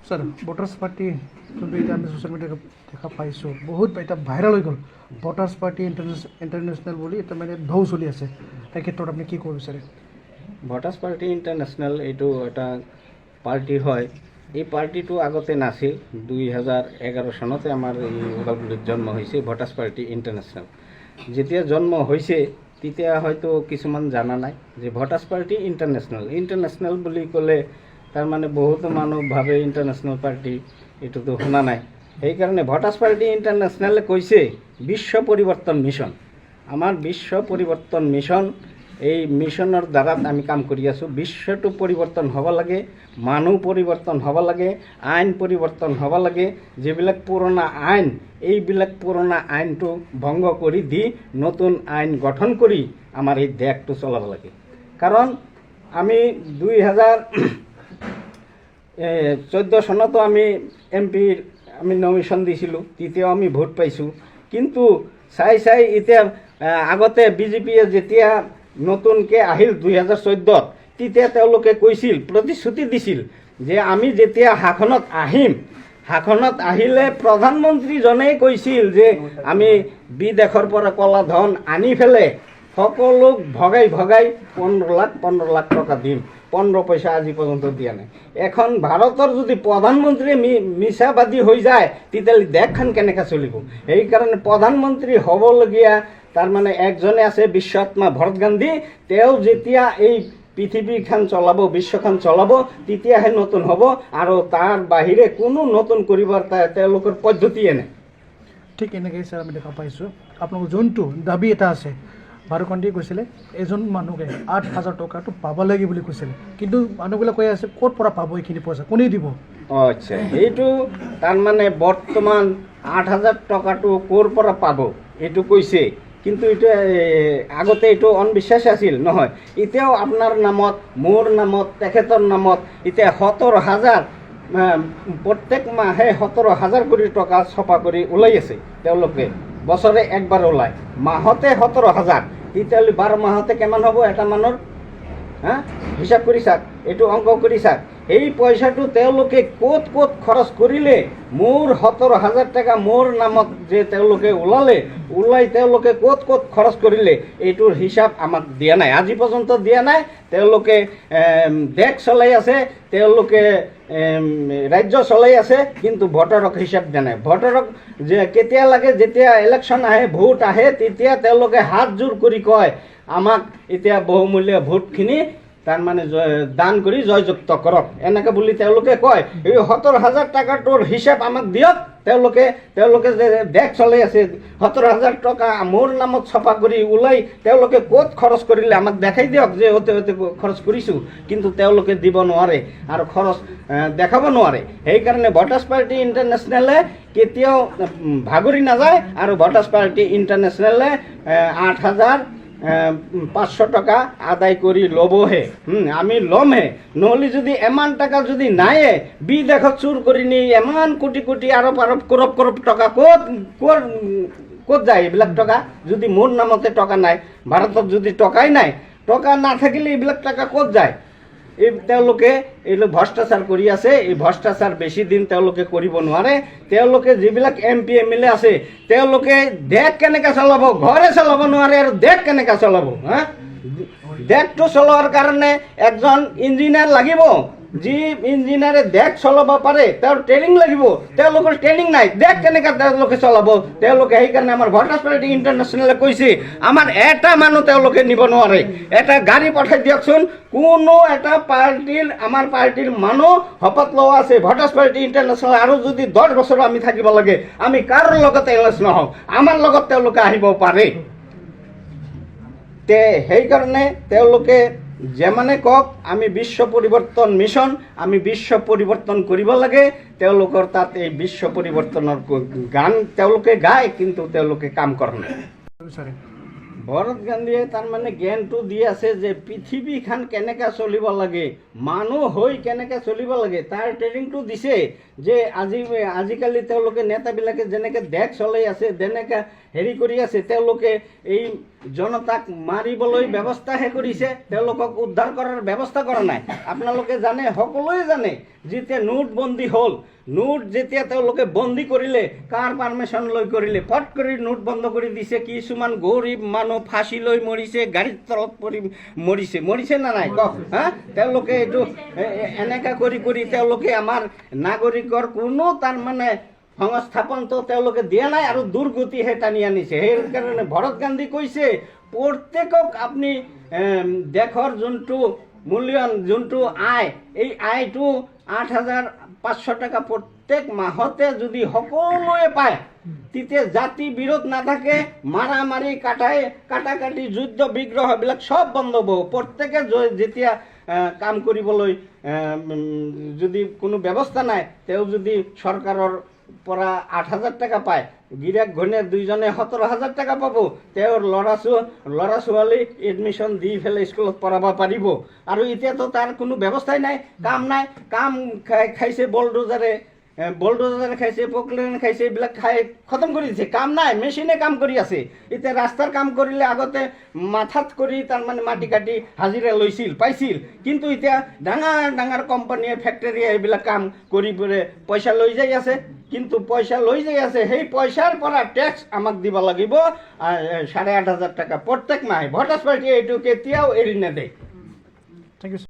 Sir voters party কিন্তু এটা আমি সোশ্যাল মিডিয়াত দেখা পাইছোঁ বহুত এটা ভাইরাল হৈ গ'ল ভোটার্স পার্টি ইন্টারন্যাশনাল বুলি এটা মানে ঢৌ চলি আছে তাৰ ক্ষেত্ৰত আপুনি কি ক'ব বিচাৰে ভোটাৰ্স পাৰ্টি ইন্টাৰন্যাশনাল এইটো এটা পাৰ্টি হয় এই পাৰ্টিটো আগতে নাছিল 2011 চনতে আমাৰ এই ওদালগুৰিত জন্ম হৈছে ভোটার্স পার্টি ইন্টারন্যাশনাল যেতিয়া জন্ম হৈছে তেতিয়া হয়তো কিছুমান জানা নাই যে ভোটার্স পার্টি ইন্টারন্যাশনাল বুলি ক'লে তাৰ মানে বহুতো মানুহ ভাবে ইন্টাৰন্যাশনাল পাৰ্টি এইটোতো শুনা নাই সেইকাৰণে ভোটাৰ্স পাৰ্টি ইন্টাৰন্যাশনালে কৈছে বিশ্ব পৰিৱৰ্তন মিছন আমাৰ বিশ্ব পৰিৱৰ্তন মিছন এই মিছনৰ দ্বাৰা আমি কাম কৰি আছোঁ বিশ্বটো পৰিৱৰ্তন হ'ব লাগে মানুহ পৰিৱৰ্তন হ'ব লাগে আইন পৰিৱৰ্তন হ'ব লাগে যিবিলাক পুৰণা আইন এইবিলাক পুৰণা আইনটো ভংগ কৰি দি নতুন আইন গঠন কৰি আমাৰ এই দেশটো চলাব লাগে কাৰণ আমি 2014 চনতো আমি এমপিৰ আমি নমিনেশ্যন দিছিলোঁ তেতিয়াও আমি ভোট পাইছোঁ কিন্তু চাই এতিয়া আগতে বিজেপিয়ে যেতিয়া নতুনকৈ আহিল 2014ত তেতিয়া তেওঁলোকে কৈছিল প্ৰতিশ্ৰুতি দিছিল যে আমি যেতিয়া শাসনত আহিলে প্ৰধানমন্ত্ৰীজনেই কৈছিল যে আমি বিদেশৰ পৰা কলা ধন আনি পেলাই সকলোক ভগাই 15 লাখ টকা দিম 15 পইচা আজি পৰ্যন্ত দিয়া নাই এখন ভাৰতৰ যদি প্ৰধানমন্ত্ৰী মিছাবাদী হৈ যায় তেতিয়াহ'লে দেশখন কেনেকৈ চলিব সেইকাৰণে প্ৰধানমন্ত্ৰী হ'বলগীয়া তাৰ মানে একজনে আছে বিশ্বআত্মা ভৰত গান্ধী তেওঁ যেতিয়া এই পৃথিৱীখন চলাব বিশ্বখন চলাব তেতিয়াহে নতুন হ'ব আৰু তাৰ বাহিৰে কোনো নতুন কৰিবৰ তেওঁলোকৰ পদ্ধতিয়ে নাই ঠিক এনেকৈ স্যাৰ আমি দেখা পাইছোঁ আপোনালোকৰ যোনটো দাবী এটা আছে বাৰুকান্দি কৈছিলে এজন মানুহে 8,000 টকাটো পাব লাগে বুলি কৈছিলে কিন্তু মানুহবিলাক কৈ আছে ক'ৰ পৰা পাব এইখিনি পইচা কোনে দিব আচ্ছা এইটো তাৰমানে বৰ্তমান 8,000 টকাটো ক'ৰ পৰা পাব এইটো কৈছে কিন্তু এটা আগতে এইটো অন্ধবিশ্বাস আছিল নহয় এতিয়াও আপোনাৰ নামত মোৰ নামত তেখেতৰ নামত এতিয়া 17,000 প্ৰত্যেক মাহে 17,000 কোটি টকা ছপা কৰি ওলাই আছে তেওঁলোকে বছৰে একবাৰ ওলায় মাহতে 17,000 তেতিয়াহ'লে 12 মাহতে কিমান হ'ব এটা মানুহৰ হিচাপ কৰি চাওক এইটো অংক কৰি চাওক এই পইচাটো তেওঁলোকে ক'ত খৰচ কৰিলে মোৰ 17,000 টকা মোৰ নামত যে তেওঁলোকে ওলাই তেওঁলোকে ক'ত খৰচ কৰিলে এইটোৰ হিচাপ আমাক দিয়া নাই আজি পৰ্যন্ত দিয়া নাই তেওঁলোকে দেশ চলাই আছে তেওঁলোকে ৰাজ্য চলাই আছে কিন্তু ভোটাৰক হিচাপ দিয়া নাই ভোটাৰক যে কেতিয়া লাগে যেতিয়া ইলেকশ্যন আহে ভোট আহে তেতিয়া তেওঁলোকে হাত জোৰ কৰি কয় আমাক এতিয়া বহুমূলীয়া ভোটখিনি তাৰমানে দান কৰি জয়যুক্ত কৰক এনেকৈ বুলি তেওঁলোকে কয় এই 17,000 টকাটোৰ হিচাপ আমাক দিয়ক তেওঁলোকে যে দেশ চলাই আছে 17,000 টকা মোৰ নামত ছপা কৰি ওলাই তেওঁলোকে ক'ত খৰচ কৰিলে আমাক দেখাই দিয়ক যে অতে খৰচ কৰিছোঁ কিন্তু তেওঁলোকে দিব নোৱাৰে আৰু খৰচ দেখাব নোৱাৰে সেইকাৰণে ভোটাৰ্স পাৰ্টি ইণ্টাৰনেশ্যনেলে কেতিয়াও ভাগৰি নাযায় আৰু ভোটাৰ্স পাৰ্টি ইণ্টাৰনেশ্যনেলে 8,500 টকা আদায় কৰি ল'বহে আমি ল'মহে নহ'লে যদি এমান টকা যদি নায়ে বিদেশত চুৰ কৰি নি এমান কোটি আৰব কৰব টকা ক'ত যায় এইবিলাক টকা যদি মোৰ নামতে টকা নাই ভাৰতত যদি টকাই নাই টকা নাথাকিলে এইবিলাক টকা ক'ত যায় এই তেওঁলোকে এইবিলাক ভ্ৰষ্টাচাৰ কৰি আছে এই ভ্ৰষ্টাচাৰ বেছি দিন তেওঁলোকে কৰিব নোৱাৰে তেওঁলোকে যিবিলাক MP MLA আছে তেওঁলোকে দেশ কেনেকৈ চলাব ঘৰে চলাব নোৱাৰে আৰু দেশ কেনেকৈ চলাব দেশটো চলোৱাৰ কাৰণে একজন ইঞ্জিনিয়াৰ লাগিব যি ইঞ্জিনিয়াৰে দেশ চলাব পাৰে তেওঁৰ ট্ৰেইনিং লাগিব তেওঁলোকৰ ট্ৰেইনিং নাই দেশ কেনেকৈ তেওঁলোকে চলাব তেওঁলোকে সেইকাৰণে আমাৰ ভোটাৰ্স পাৰ্টি ইণ্টাৰনেশ্যনেলে কৈছে আমাৰ এটা মানুহ তেওঁলোকে নিব নোৱাৰে এটা গাড়ী পঠাই দিয়কচোন কোনো এটা পাৰ্টিৰ আমাৰ পাৰ্টিৰ মানুহ শপত লোৱা আছে ভোটাৰ্স পাৰ্টি ইণ্টাৰনেশ্যনেল আৰু যদি 10 বছৰ আমি থাকিব লাগে আমি কাৰো লগত এলাচ নহওঁ আমাৰ লগত তেওঁলোকে আহিব পাৰে তে সেইকাৰণে তেওঁলোকে যেমানে কওক আমি বিশ্ব পৰিৱৰ্তন মিছন আমি বিশ্ব পৰিৱৰ্তন কৰিব লাগে তেওঁলোকৰ তাত এই বিশ্ব পৰিৱৰ্তনৰ গান তেওঁলোকে গায় কিন্তু তেওঁলোকে কাম কৰা নাই ভৰত গান্ধীয়ে তাৰমানে জ্ঞানটো দি আছে যে পৃথিৱীখন কেনেকৈ চলিব লাগে, মানুহ হৈ কেনেকৈ চলিব লাগে তাৰ ট্ৰেইনিংটো দিছে। যে আজিকালি তেওঁলোকে নেতাবিলাকে যেনেকৈ দেশ চলাই আছে, যেনেকৈ হেৰি কৰি আছে, তেওঁলোকে এই জনতাক মাৰিবলৈ ব্যৱস্থাহে কৰিছে, তেওঁলোকক উদ্ধাৰ কৰাৰ ব্যৱস্থা কৰা নাই। আপোনালোকে জানে, সকলোৱে জানে, যেতিয়া নোটবন্দী হ'ল, নোট যেতিয়া তেওঁলোকে বন্দী কৰিলে, কাৰ পাৰ্মিশ্যন লৈ কৰিলে, ফট কৰি নোট বন্ধ কৰি দিছে। কিছুমান গৰীব মানুহ ফাঁচি লৈ মৰিছে, গাড়ীৰ তলত পৰি মৰিছে না নাই কওক? হা, তেওঁলোকে এইটো এনেকৈ কৰি কৰি তেওঁলোকে আমাৰ নাগৰিকৰ কোনো তাৰমানে সংস্থাপনটো তেওঁলোকে দিয়া নাই আৰু দুৰ্গতিহে টানি আনিছে। সেইকাৰণে ভৰত গান্ধী কৈছে, প্ৰত্যেকক আপুনি দেশৰ যোনটো মূল্যায়ন, যোনটো আয়, এই আয়টো 8,500 টকা প্ৰত্যেক মাহতে যদি সকলোৱে পায়, তেতিয়া জাতি বিৰোধ নাথাকে, মাৰামাৰি কাটাকাটি যুদ্ধ বিগ্ৰহবিলাক চব বন্ধ হ'ব। প্ৰত্যেকে যেতিয়া কাম কৰিবলৈ যদি কোনো ব্যৱস্থা নাই, তেওঁ যদি চৰকাৰৰ পৰা 8,000 টকা পায়, গিৰিয়েক ঘৈণীয়েক দুইজনে 17,000 টকা পাব। তেওঁৰ ল'ৰা ছোৱালী এডমিশ্যন দি পেলাই স্কুলত পঢ়াব পাৰিব। আৰু এতিয়াতো তাৰ কোনো ব্যৱস্থাই নাই, কাম নাই। কাম খাইছে বলডোজাৰে খাইছে, পকলেন খাইছে, এইবিলাক খাই খতম কৰি দিছে। কাম নাই, মেচিনে কাম কৰি আছে। এতিয়া ৰাস্তাৰ কাম কৰিলে আগতে মাথাত কৰি তাৰমানে মাটি কাটি হাজিৰা পাইছিল, কিন্তু এতিয়া ডাঙৰ কোম্পানীয়ে, ফেক্টৰীয়ে এইবিলাক কাম কৰি পইচা লৈ যাই আছে। কিন্তু পইচা লৈ যাই আছে, সেই পইচাৰ পৰা টেক্স আমাক দিব লাগিব 8,500 টকা প্ৰত্যেক মাহে। ভোটাৰ্ছ পাৰ্টিয়ে এইটো কেতিয়াও এৰি নেদেয়। Thank U.